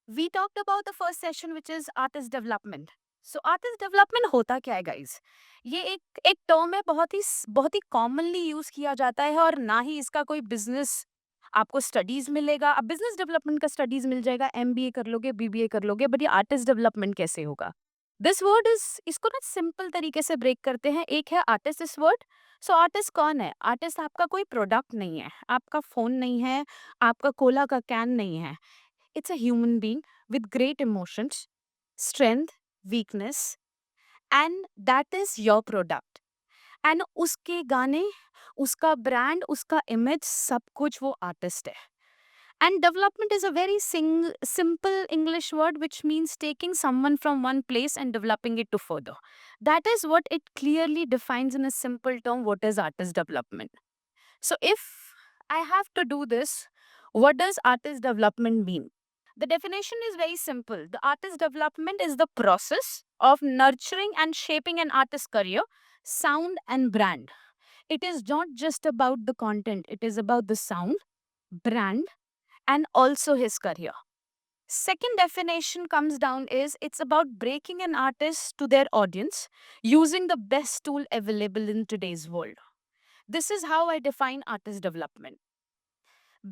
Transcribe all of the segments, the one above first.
We talked about the first session which is artist development. So artist development होता क्या है guys? ये एक एक टर्म है, बहुत ही कॉमनली यूज किया जाता है और ना ही इसका कोई बिजनेस आपको स्टडीज मिलेगा। अब बिजनेस डेवलपमेंट का स्टडीज मिल जाएगा, एमबीए कर लोगे, बीबीए कर लोगे, बट ये आर्टिस्ट डेवलपमेंट कैसे होगा? दिस वर्ड इज, इसको ना सिंपल तरीके से ब्रेक करते हैं। एक है आर्टिस्ट इस वर्ड। सो आर्टिस्ट कौन है? आर्टिस्ट आपका कोई प्रोडक्ट नहीं है, आपका फोन नहीं है, आपका कोला का कैन नहीं है। It's a human being with great emotions, strength, weakness, and that is your product. And उसके गाने, उसका ब्रांड, उसका इमेज, सब कुछ वो आर्टिस्ट है. And development is a very simple English word which means taking someone from one place and developing it to further. That is what it clearly defines in a simple term what is artist development. So if I have to do this, what does artist development mean? The definition is very simple. The artist development is the process of nurturing and shaping an artist's career, sound, and brand. It is not just about the content, it is about the sound, brand, and also his career. Second definition comes down is it's about breaking an artist to their audience using the best tool available in today's world. This is how I define artist development.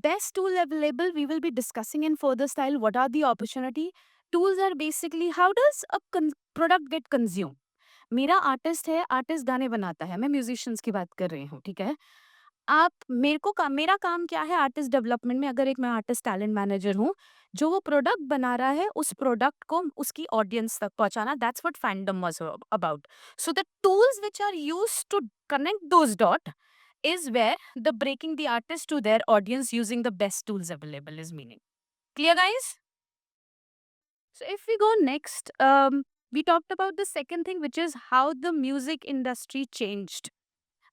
Best tool available, we will be discussing in further style. What are the opportunity? Tools are basically how does a product get consumed? मेरा artist है, artist गाने बनाता है, मैं musicians की बात कर रही हूँ, ठीक है? आप मेरे को मेरा काम क्या है आर्टिस्ट डेवलपमेंट में? अगर एक मैं आर्टिस्ट टैलेंट मैनेजर हूँ, जो वो प्रोडक्ट बना रहा है उस प्रोडक्ट को उसकी ऑडियंस तक पहुंचाना, that's what fandom was about. So the tools which are used to connect those dot is where the breaking the artist to their audience using the best tools available is meaning. Clear, guys? So, if we go next, we talked about the second thing, which is how the music industry changed.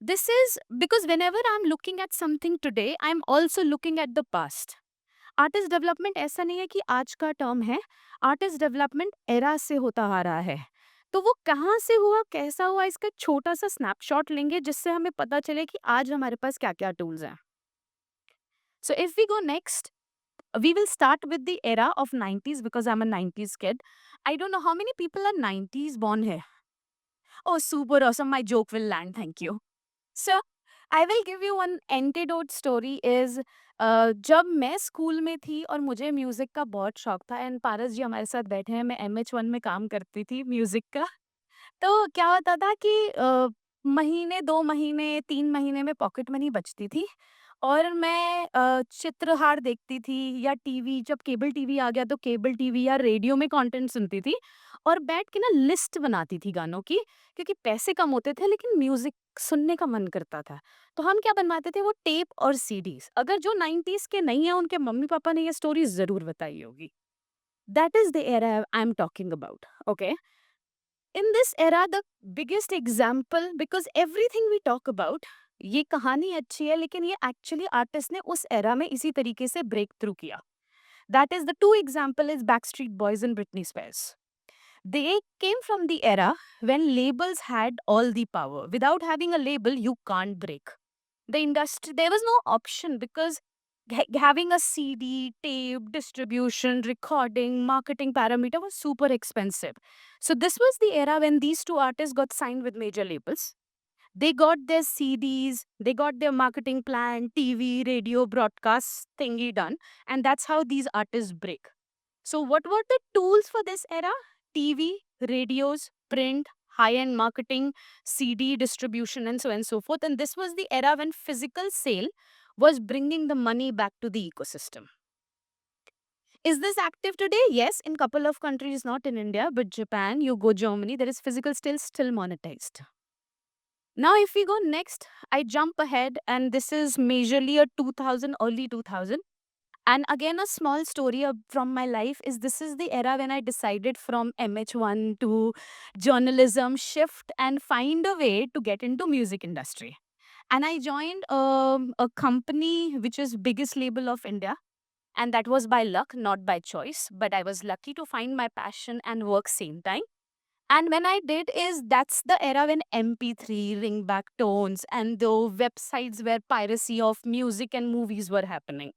This is because whenever I'm looking at something today, I'm also looking at the past. Artist development ऐसा नहीं है कि आज का term है, artist development era से होता आ रहा है. तो वो कहाँ से हुआ, कैसा हुआ, इसका एक छोटा सा स्नैपशॉट लेंगे जिससे हमें पता चले कि आज हमारे पास क्या क्या टूल्स हैं. So if we go next, we will start with the era of 90s because I'm a 90s kid. I don't know how many people are 90s born here. Oh, super awesome. My joke will land. Thank you. So I will give you one antidote story is जब मैं school में थी और मुझे music का बहुत शौक था एंड पारस जी हमारे साथ बैठे हैं, मैं MH1 में काम करती थी म्यूजिक का. तो क्या होता था कि महीने 2 महीने 3 महीने में पॉकेट मनी बचती थी और मैं चित्रहार देखती थी या टीवी, जब केबल टीवी आ गया तो केबल टीवी या रेडियो में कंटेंट सुनती थी और बैठ के ना लिस्ट बनाती थी गानों की, क्योंकि पैसे कम होते थे लेकिन म्यूजिक सुनने का मन करता था. तो हम क्या बनवाते थे, वो टेप और सीडीज. अगर जो 90s के नहीं है उनके मम्मी पापा ने ये स्टोरी जरूर बताई होगी. That is the era I am talking about. Okay, in this era the biggest example, because everything we talk about, ये कहानी अच्छी है लेकिन ये एक्चुअली आर्टिस्ट ने उस एरा में इसी तरीके से ब्रेक थ्रू किया. That is the two example is Backstreet Boys and Britney Spears. They came from the era when labels had all the power. Without having a label you can't break the industry. There was no option because having a CD, tape, distribution, recording, marketing parameter was super expensive. So this was the era when these two artists got signed with major labels. They got their CDs, they got their marketing plan, TV, radio, broadcast thingy done, and that's how these artists break. So what were the tools for this era? TV, radios, print, high-end marketing, CD distribution, and so on and so forth. And this was the era when physical sale was bringing the money back to the ecosystem. Is this active today? Yes, in couple of countries, not in India, but Japan, you go Germany, there is physical still monetized. Now, if we go next, I jump ahead, and this is majorly a 2000, early 2000. And again, a small story from my life is this is the era when I decided from MH1 to journalism shift and find a way to get into music industry. And I joined a company which is biggest label of India. And that was by luck, not by choice. But I was lucky to find my passion and work same time. And when I did is that's the era when MP3, ringback tones, and the websites where piracy of music and movies were happening.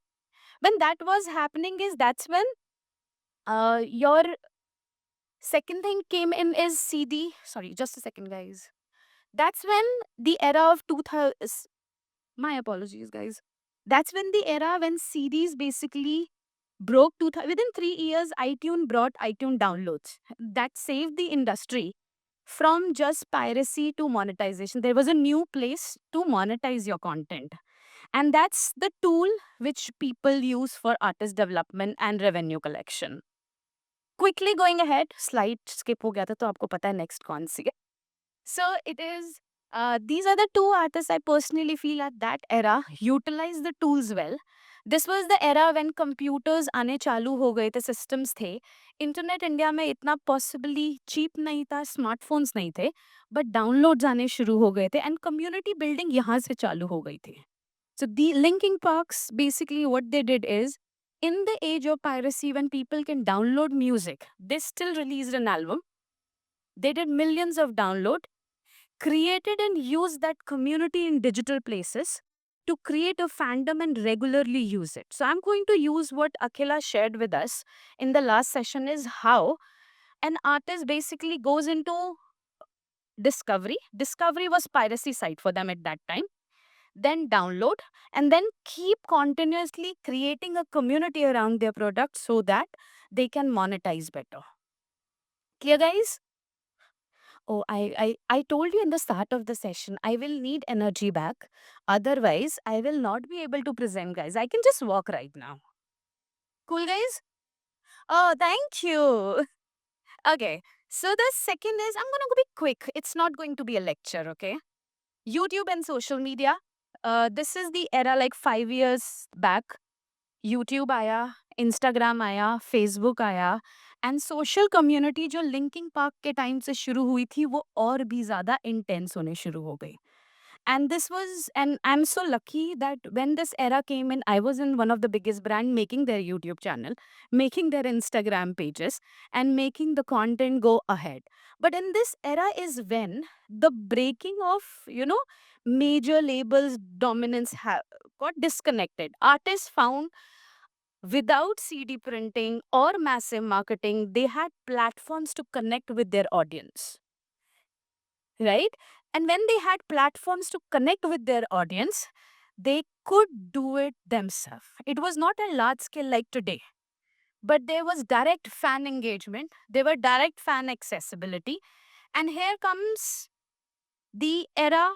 When that was happening is that's when Your second thing came in is CD. Sorry, just a second, guys. That's when the era of 2000. My apologies, guys. That's when the era when CDs basically broke 2000. Within 3 years, iTunes brought iTunes downloads. That saved the industry from just piracy to monetization. There was a new place to monetize your content. And that's the tool which people use for artist development and revenue collection. Quickly going ahead, slide skip हो गया था तो आपको पता है next कौन सी है. So it is these are the two artists I personally feel at that era utilize the tools well. This was the era when computers आने चालू हो गए थे, systems थे. इंटरनेट इंडिया में इतना possibly cheap नहीं था, स्मार्टफोन्स नहीं थे, but downloads आने शुरू हो गए थे and community building यहाँ से चालू हो गई थी. So the Linkin Parks basically what they did is in the age of piracy when people can download music, they still released an album. They did millions of download, created and used that community in digital places to create a fandom and regularly use it. So I'm going to use what Akhila shared with us in the last session is how an artist basically goes into discovery. Discovery was piracy site for them at that time, then download, and then keep continuously creating a community around their product so that they can monetize better. Clear, guys? Oh, I told you in the start of the session, I will need energy back. Otherwise, I will not be able to present, guys. I can just walk right now. Cool, guys? Oh, thank you. Okay. So the second is I'm going to be quick. It's not going to be a lecture, okay? YouTube and social media. This is the era like 5 years back. YouTube आया, Instagram आया, Facebook आया and social community जो linking park के time से शुरू हुई थी वो और भी ज़्यादा इंटेंस होने शुरू हो गई. And this was, and I'm so lucky that when this era came in, I was in one of the biggest brand making their YouTube channel, making their Instagram pages, and making the content go ahead. But in this era is when the breaking of, major labels dominance got disconnected. Artists found without CD printing or massive marketing, they had platforms to connect with their audience, right? And when they had platforms to connect with their audience, they could do it themselves. It was not a large scale like today, but there was direct fan engagement, there were direct fan accessibility. And here comes the era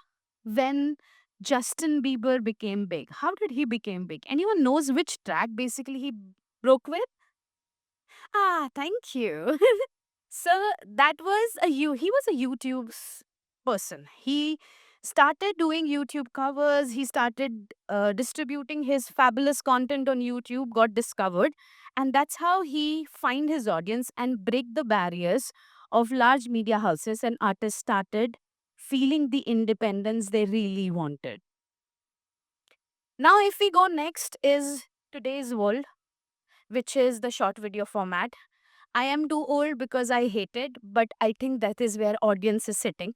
when Justin Bieber became big. How did he become big? Anyone knows which track basically he broke with? Ah, thank you. So that was he was a person. He started doing YouTube covers. He started distributing his fabulous content on YouTube, got discovered, and that's how he find his audience and break the barriers of large media houses, and artists started feeling the independence they really wanted. Now, if we go next is today's world, which is the short video format. I am too old because I hate it, but I think that is where audience is sitting.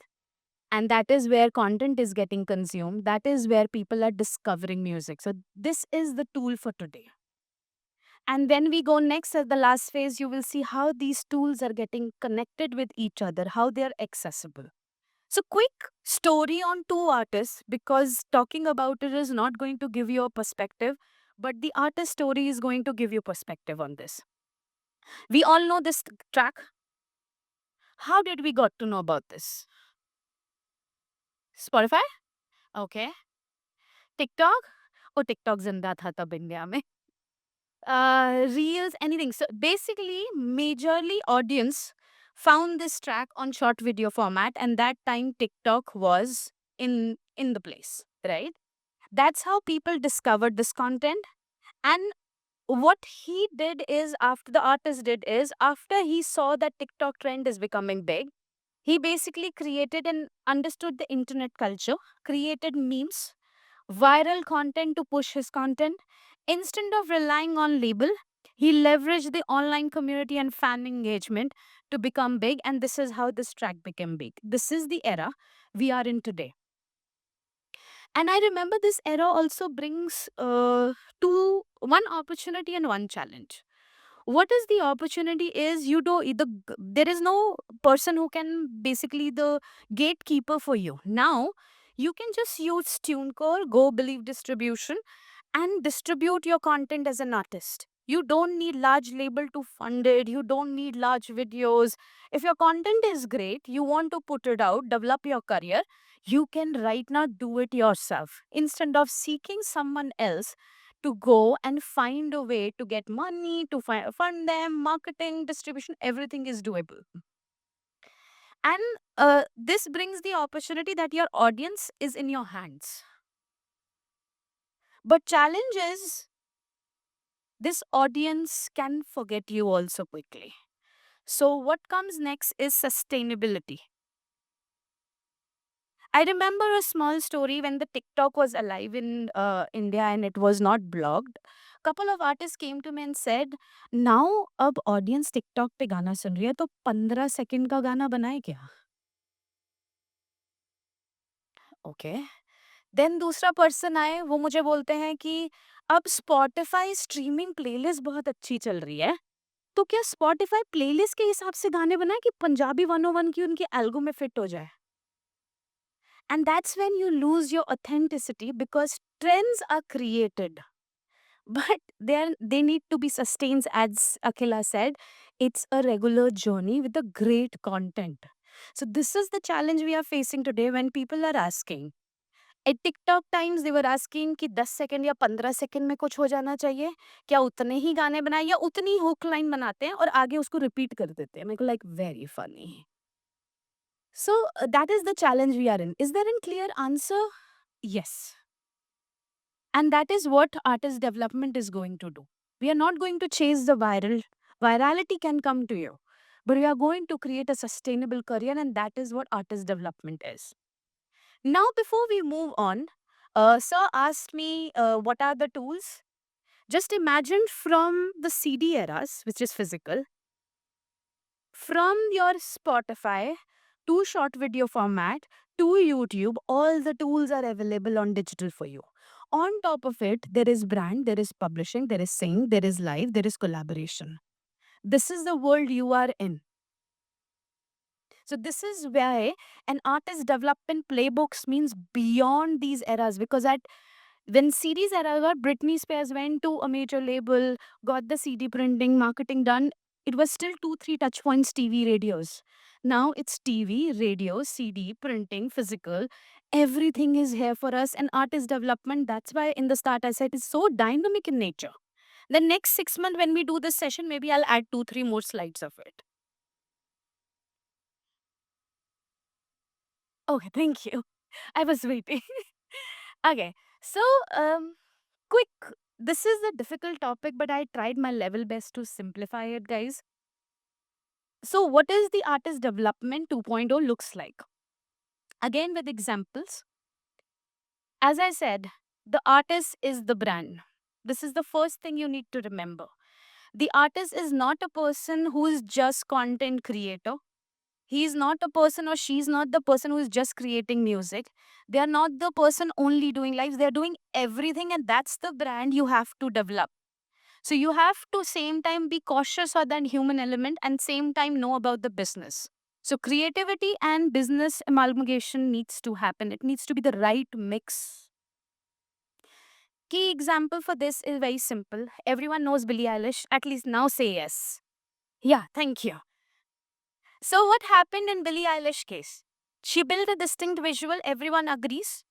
And that is where content is getting consumed. That is where people are discovering music. So this is the tool for today. And when we go next at the last phase, you will see how these tools are getting connected with each other, how they are accessible. So quick story on two artists, because talking about it is not going to give you a perspective, but the artist story is going to give you perspective on this. We all know this track. How did we got to know about this? Spotify? Okay. TikTok? Oh, TikTok zinda tha tab India mein. Reels, anything. So basically, majorly audience found this track on short video format, and that time TikTok was in the place, right? That's how people discovered this content. And what he did is, after the artist did is, after he saw that TikTok trend is becoming big, he basically created and understood the internet culture, created memes, viral content to push his content. Instead of relying on label, he leveraged the online community and fan engagement to become big, and this is how this track became big. This is the era we are in today. And I remember this era also brings one opportunity and one challenge. What is the opportunity is you do there is no person who can basically the gatekeeper for you. Now you can just use TuneCore, Go Believe Distribution, and distribute your content as an artist. You don't need large label to fund it. You don't need large videos. If your content is great, you want to put it out, develop your career, you can right now do it yourself instead of seeking someone else to go and find a way to get money to fund them, marketing, distribution, everything is doable. And this brings the opportunity that your audience is in your hands. But challenge is this audience can forget you also quickly. So, what comes next is sustainability. I remember a small story when the TikTok was alive in India and it was not blocked. Couple of artists came to me and said, "Now, अब audience TikTok पे गाना सुन रही है तो 15 second का गाना बनाए क्या?" ओके. देन दूसरा पर्सन आए, वो मुझे बोलते हैं कि अब स्पॉटिफाई स्ट्रीमिंग प्लेलिस्ट बहुत अच्छी चल रही है, तो क्या स्पॉटिफाई प्लेलिस्ट के हिसाब से गाने बनाए कि पंजाबी 101 की उनकी एल्बम में फिट हो जाए? And that's when you lose your authenticity because trends are created, but they need to be sustained. As Akhila said, it's a regular journey with a great content. So this is the challenge we are facing today when people are asking. At TikTok times they were asking कि 10 second या 15 second में कुछ हो जाना चाहिए, क्या उतने ही गाने बनाए या उतनी हुक लाइन बनाते हैं और आगे उसको रिपीट कर देते हैं? मेरे को like very funny. So that is the challenge we are in. Is there a clear answer? Yes. And that is what artist development is going to do. We are not going to chase the viral. Virality can come to you, but we are going to create a sustainable career, and that is what artist development is. Now, before we move on, sir asked me what are the tools. Just imagine from the CD eras, which is physical, from your Spotify to short video format to YouTube, all the tools are available on digital for you. On top of it, there is brand, there is publishing, there is sync, there is live, there is collaboration. This is the world you are in. So this is why an artist development playbooks means beyond these eras, because at when CDs era were, Britney Spears went to a major label, got the CD printing, marketing done. It was still 2, 3 touch points, TV, radios. Now it's TV, radio, CD, printing, physical. Everything is here for us. And artist development, that's why in the start I said it's so dynamic in nature. The next 6 months, when we do this session, maybe I'll add 2, 3 more slides of it. Okay, thank you. I was waiting. Okay, so um, quick. This is a difficult topic, but I tried my level best to simplify it, guys. So, what is the artist development 2.0 looks like? Again, with examples. As I said, the artist is the brand. This is the first thing you need to remember. The artist is not a person who is just content creator. He is not a person or she is not the person who is just creating music. They are not the person only doing lives. They are doing everything, and that's the brand you have to develop. So you have to same time be cautious of that human element and same time know about the business. So creativity and business amalgamation needs to happen. It needs to be the right mix. Key example for this is very simple. Everyone knows Billie Eilish. At least now say yes. Yeah, thank you. So what happened in Billie Eilish case? She built a distinct visual, everyone agrees.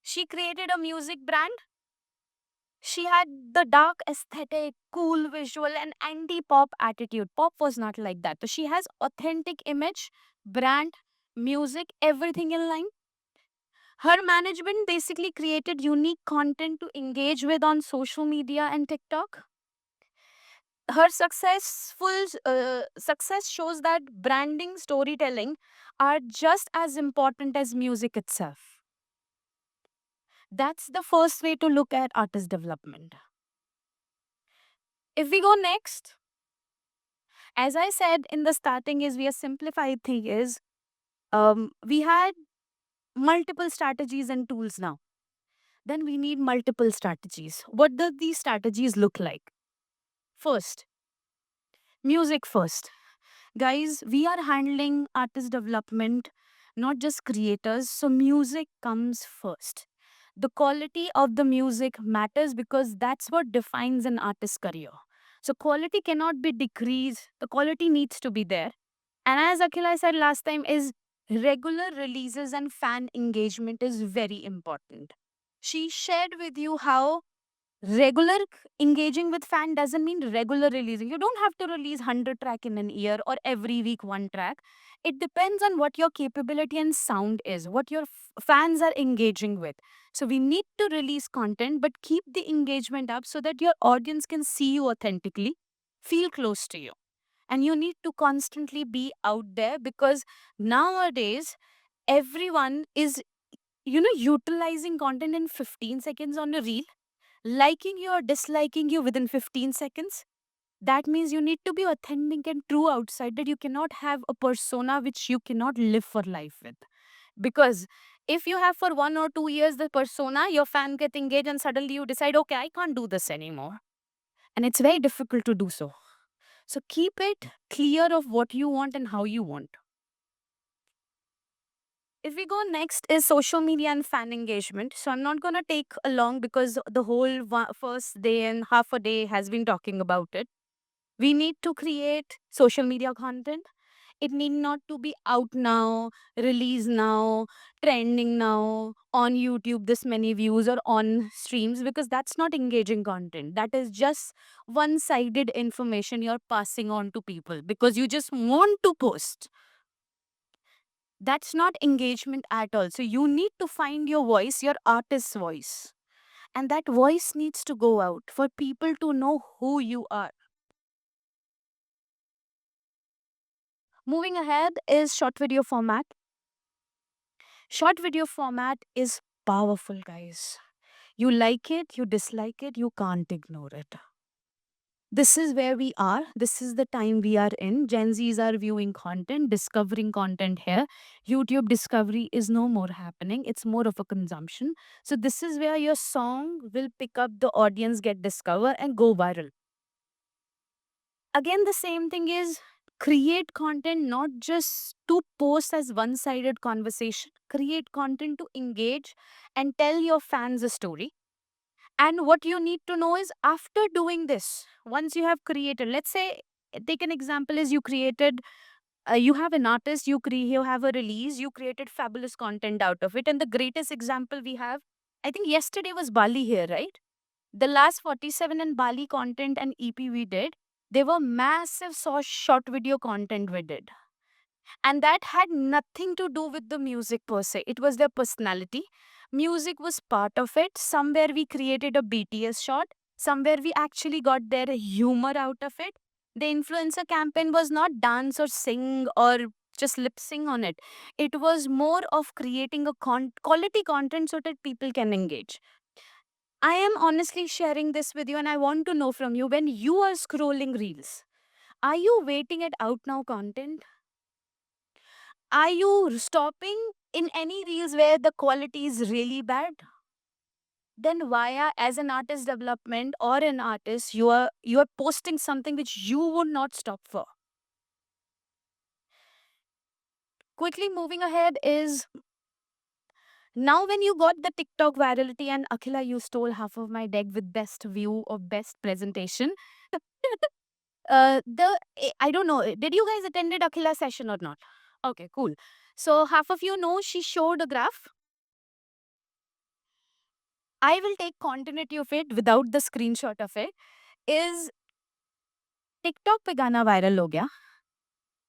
She created a music brand. She had the dark aesthetic, cool visual, and anti-pop attitude. Pop was not like that. So she has authentic image, brand, music, everything in line. Her management basically created unique content to engage with on social media and TikTok. Her success shows that branding, storytelling are just as important as music itself. That's the first way to look at artist development. If we go next, as I said in the starting, is we a simplified thing is we had multiple strategies and tools now. Then we need multiple strategies. What do these strategies look like? First, Music first. Guys, we are handling artist development, not just creators. So, music comes first. The quality of the music matters because that's what defines an artist's career. So, quality cannot be decreased, the quality needs to be there. And as Akhila said last time, is regular releases and fan engagement is very important. She shared with you how regular engaging with fan doesn't mean regular releasing. You don't have to release 100 track in an year or every week one track. It depends on what your capability and sound is, what your fans are engaging with. So we need to release content but keep the engagement up so that your audience can see you authentically, feel close to you. And you need to constantly be out there because nowadays everyone is, utilizing content in 15 seconds on a reel, liking you or disliking you within 15 seconds. That means you need to be authentic and true outside, that you cannot have a persona which you cannot live for life with. Because if you have for 1 or 2 years the persona, your fan get engaged and suddenly you decide, okay, I can't do this anymore. And it's very difficult to do so. So keep it clear of what you want and how you want. If we go next is social media and fan engagement. So I'm not going to take a long because the whole first day and half a day has been talking about it. We need to create social media content. It need not to be out now, release now, trending now, on YouTube, this many views or on streams, because that's not engaging content. That is just one sided information you're passing on to people because you just want to post. That's not engagement at all. So you need to find your voice, your artist's voice. And that voice needs to go out for people to know who you are. Moving ahead is short video format. Short video format is powerful, guys. You like it, you dislike it, you can't ignore it. This is where we are. This is the time we are in. Gen Zs are viewing content, discovering content here. YouTube discovery is no more happening. It's more of a consumption. So this is where your song will pick up the audience, get discovered, and go viral. Again, the same thing is create content not just to post as one-sided conversation. Create content to engage and tell your fans a story. And what you need to know is after doing this, once you have created, let's say, take an example is you created, you have an artist, you have a release, you created fabulous content out of it. And the greatest example we have, I think yesterday was Bali here, right? The last 47 and Bali content and EP we did, they were massive short video content we did. And that had nothing to do with the music per se. It was their personality. Music was part of it. Somewhere we created a BTS shot. Somewhere we actually got their humor out of it. The influencer campaign was not dance or sing or just lip sync on it. It was more of creating a quality content so that people can engage. I am honestly sharing this with you and I want to know from you, when you are scrolling reels, are you waiting at out now content? Are you stopping in any reels where the quality is really bad? Then why are, as an artist development or an artist, you are posting something which you would not stop for? Quickly moving ahead is, now when you got the TikTok virality, and Akhila, you stole half of my deck with best view or best presentation. I don't know. Did you guys attended Akhila's session or not? Okay, cool. So half of you know she showed a graph. I will take continuity of it without the screenshot of it. Is TikTok पे गाना viral हो गया,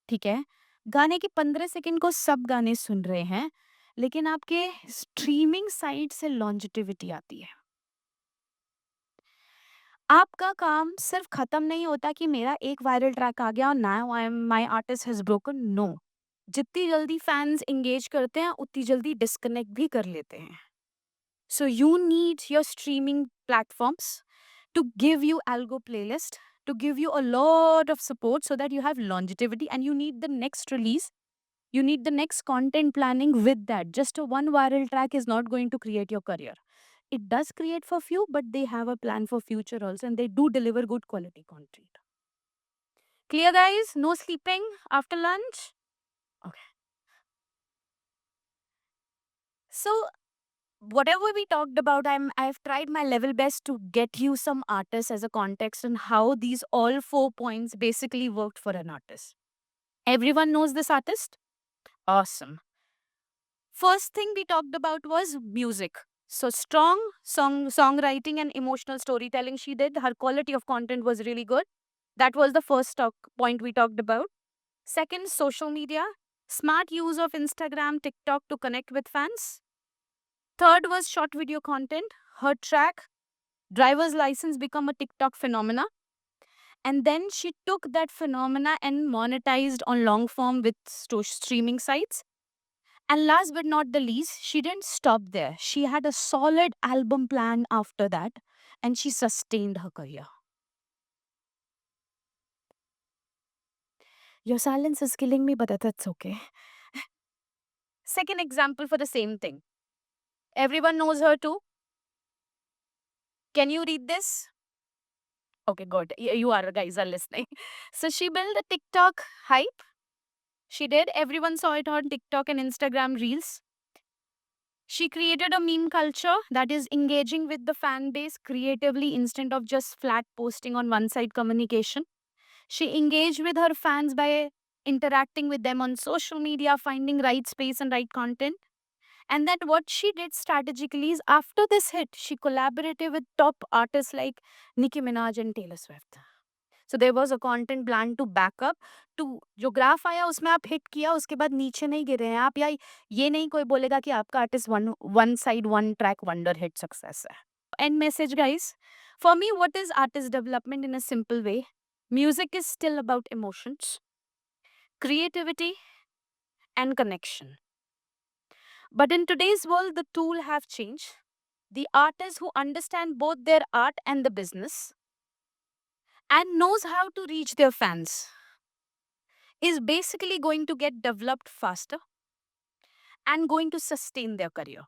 ठीक है? गाने के 15 second को सब गाने सुन रहे हैं, लेकिन आपके स्ट्रीमिंग साइट से लॉन्जेटिविटी आती है। आपका काम सिर्फ खत्म नहीं होता कि मेरा एक वायरल ट्रैक आ गया और now I am my artist has broken, no. जितनी जल्दी फैंस एंगेज करते हैं उतनी जल्दी डिस्कनेक्ट भी कर लेते हैं। So you need your streaming platforms to give you algo playlist, to give you a lot of support so that you have longevity, and you need the next release. You need the next content planning with that. Just a one viral track is not going to create your career. It does create for few, but they have a plan for future also, and they do deliver good quality content. Clear, guys? No sleeping after lunch? Okay. So, whatever we talked about, I've tried my level best to get you some artists as a context and how these all 4 points basically worked for an artist. Everyone knows this artist? Awesome. First thing we talked about was music. So strong songwriting and emotional storytelling she did. Her quality of content was really good. That was the first point we talked about. Second, social media. Smart use of Instagram, TikTok to connect with fans. Third was short video content. Her track, Driver's License, become a TikTok phenomena. And then she took that phenomena and monetized on long form with streaming sites. And last but not the least, she didn't stop there. She had a solid album plan after that, and she sustained her career. Your silence is killing me, but that's okay. Second example for the same thing. Everyone knows her too. Can you read this? Okay, good. You are guys are listening. So she built a TikTok hype. She did. Everyone saw it on TikTok and Instagram Reels. She created a meme culture that is engaging with the fan base creatively instead of just flat posting on one side communication. She engaged with her fans by interacting with them on social media, finding right space and right content. And that what she did strategically is after this hit, she collaborated with top artists like Nicki Minaj and Taylor Swift. So there was a content plan to back up to जो graph आया उसमें आप hit किया उसके बाद नीचे नहीं गिरे हैं आप या ये नहीं कोई बोलेगा कि आपका artist one side one track wonder hit success है and message guys for me what is artist development in a simple way music is still about emotions creativity and connection. But in today's world, the tool have changed. The artists who understand both their art and the business and knows how to reach their fans is basically going to get developed faster and going to sustain their career.